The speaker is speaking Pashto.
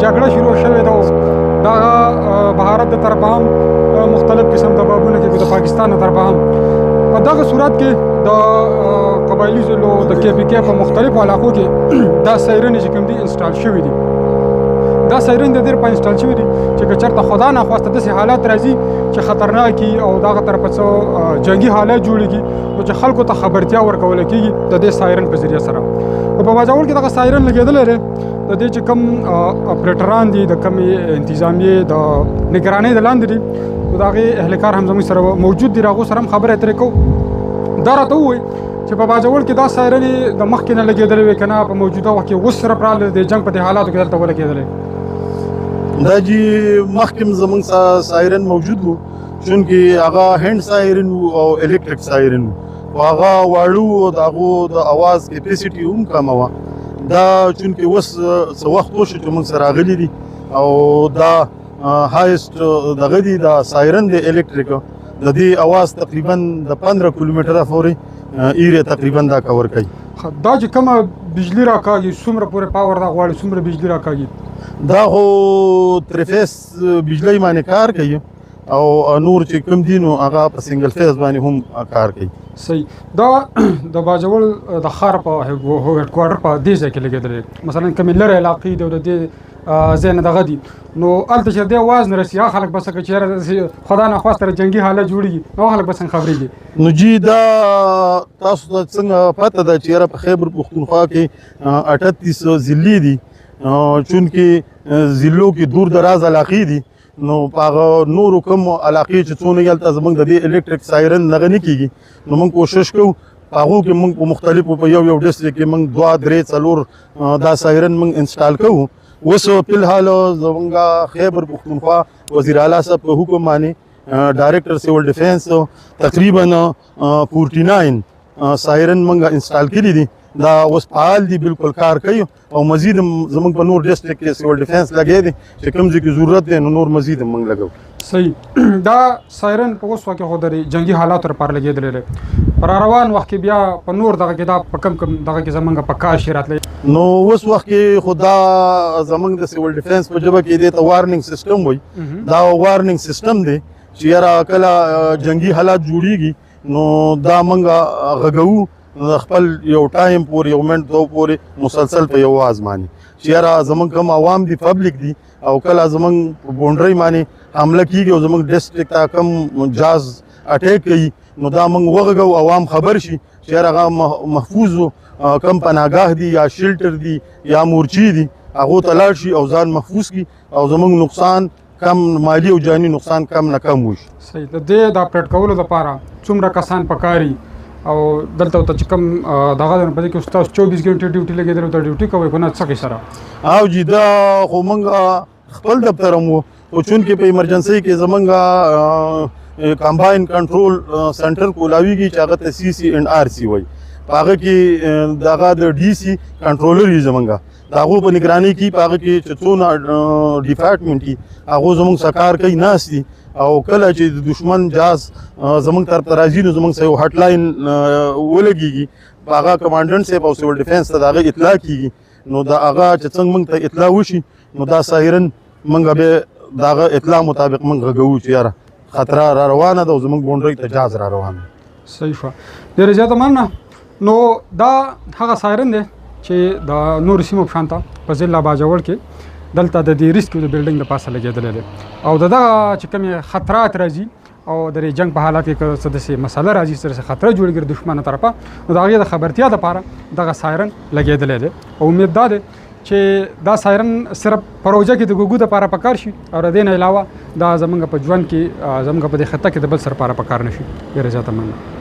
جګړه شروع شوې ده. دغه بهارت د طرفه هم مختلف قسم دبابونه کې د پاکستان د طرفه هم په دغه صورت کې د قبایلي ضلعو د KPK په مختلفو علاقو کې دا سایرنې چې کوم دي انسټال شوي دي. دا سایرن د دې لپاره انسټال شوي دي چې که چېرته خدا ناخواسته داسې حالات راځي چې خطرناک وي او دغه طرفه څه جنګي حالات جوړېږي نو چې خلکو ته خبرتیا ورکولی کېږي د دې سایرن په ذریعه سره. نو په باجوړ کې دغه سایرن لګېدلی دی. د دې چې کوم اپریټران دي د کومې انتظامیې د نګرانۍ د لاندې دي نو د هغې اهلکار هم زموږ سره موجود دي. د هغو سره هم خبرې اترې کوو. دا راته ووایي چې په باجوړ کې دا سایرنې د مخکې نه لګېدلې وې که نه په موجوده وخت کې اوس سره راغلې د جنګ په دې حالاتو کې دلته ولګېدلې؟ دا جی مخکې زموږ سایرن موجود و چونکې هغه هینډ سایرن و او الکتریک سایرن و خو هغه واړه و د هغو د اواز کیپیسټي هم کمه وه. دا چونکې اوس څه وخت وشو چې موږ سره راغلي دي او دا هایسټ دغه دي دا سایرن دی الکتریک د دې اواز تقریبا د 15 کیلومتره پورې ایریا تقریبا دا کور کوي. دا چې کومه بجلی راکاږي څومره پورې پاور دا غواړي څومره بجلی راکاږي؟ دا خو ترفیس بجلی باندې کار کوي او نور چې کوم دي نو هغه په سنگل فیز باندې هم کار کوي. صحیح. دا د باجوړ د ښار په هیډ کوارټر په دې ځای کې لګېدلی مثلا کومې لرې علاقې دي او د دې ځای نه دغه دي نو هلته چې د دې اواز نه رسي هغه خلک به څه کوي چې یاره خدا ناخواسته جنګي حالت جوړېږي نو هغه خلک به څنګه خبرېږي؟ نو جی دا تاسو ته څنګه پته ده چې یاره په خیبر پښتونخوا کې 38 ضلعې دي چونکې ضلعو کې دور دراز علاقې دي نو په هغه نورو کوم علاقې چې څونه هلته زموږ د دې الکتریک سایرن دغه نه کېږي نو موږ کوشش کوو په هغو کې موږ په مختلفو په یو ډسټرکټ کې موږ 2 3 4 دا سایرن موږ انسټال کوو. اوس فی الحال زموږ خیبر پښتونخوا وزیر اعلی صاحب په حکم باندې ډایرکټر سیول ډیفینس تقریبا 49 سایرن موږ انسټال کړي دي. دا اوس فعال دي بالکل کار کوي او مزید زموږ په نور ډسټرکټ کې سیول ډیفینس لګی دي چې کوم ځای کې ضرورت دی نو نور مزید موږ لګو. صحیح. دا سایرن په اوس وخت کې خو د جنګي حالاتو لپاره لګېدلی دی. پر روان وخت کې بیا په نور دغه کې دا په کم دغه کې زموږ په کار شي راتلی نو اوس وخت کې خو دا زموږ د سیول ډیفینس په ژبه کې دی ته وارننګ سیسټم وایي. دا وارننګ سیسټم دی چې یاره کله جنګي حالات جوړېږي نو دا موږ غږوو خپل یو ټایم پورې یو منټ دو پورې مسلسل په یو آواز باندې چې یاره زموږ کوم عوام دي پبلک دي او کله زموږ په بونډرۍ باندې حمله کېږي او زموږ ډسټرکټ ته کوم جاز اټیک کوي نو دا موږ وغږو عوام خبر شي چې یاره هغه محفوظ کم پناهګاه دي یا شیلټر دي یا مورچې دي هغو ته لاړ شي او ځان محفوظ کړي او زموږ نقصان کم مالی او جاني نقصان کم نه کم وشي. صحیح. د دې د اپریټ کولو لپاره څومره کسان پکاري او دلته ته چې کوم دغه نه پدې کې تاسو 24 غنټې ډیوټي لګېدل ته ډیوټي کوي کنه څه کې سره او جی دا خو موږ خپل دفتر مو او چونکې په ایمرجنسي کې زمونږ کمباین کنټرول سنټر کولاویږي چې هغه ته CC&RC وایي په هغه کې دغه د DC کنټرولر یې زمونږ د هغو په نګرانۍ کې په هغه کې چې څونه ډپارټمنټ دي هغو زمونږ سره کار کوي ناست دي او کله چې د دشمن جاز زمونږ طرف ته راځي نو زمونږ سره یو هټ لاین ولګېږي په هغه کمانډنټ صاحب او سیول ډیفینس ته د هغه اطلاع کېږي نو د هغه چې څنګه موږ ته اطلاع وشي نو دا سایرن موږ بیا د هغه اطلاع مطابق موږ غږوو چې یاره خطره را روانه ده او زموږ بونډرۍ ته جاز را روانه ده. صحیح شوه. ډېره زیاته مننه. نو دا هغه سایرن دی چې د نورو سیمو په شان ته په ضلع باجوړ کې دلته د دې ریسکیو د بلډینګ د پاسه لګېدلی دی او د دغه چې کومې خطرات راځي او د جنګ په حالات کې که څه داسې مسله راځي څه خطره جوړېږي د دښمن طرفه نو د هغې د خبرتیا دپاره دغه سایرن لګېدلی دی او امید دا دی چې دا سایرن صرف پروژه کې د ګوګو د لپاره پکار شي او د دې نه علاوه دا زمونږ په ژوند کې زمونږ په دې خطه کې د بل سره لپاره پکار نشي. ډېره زیاته مننه.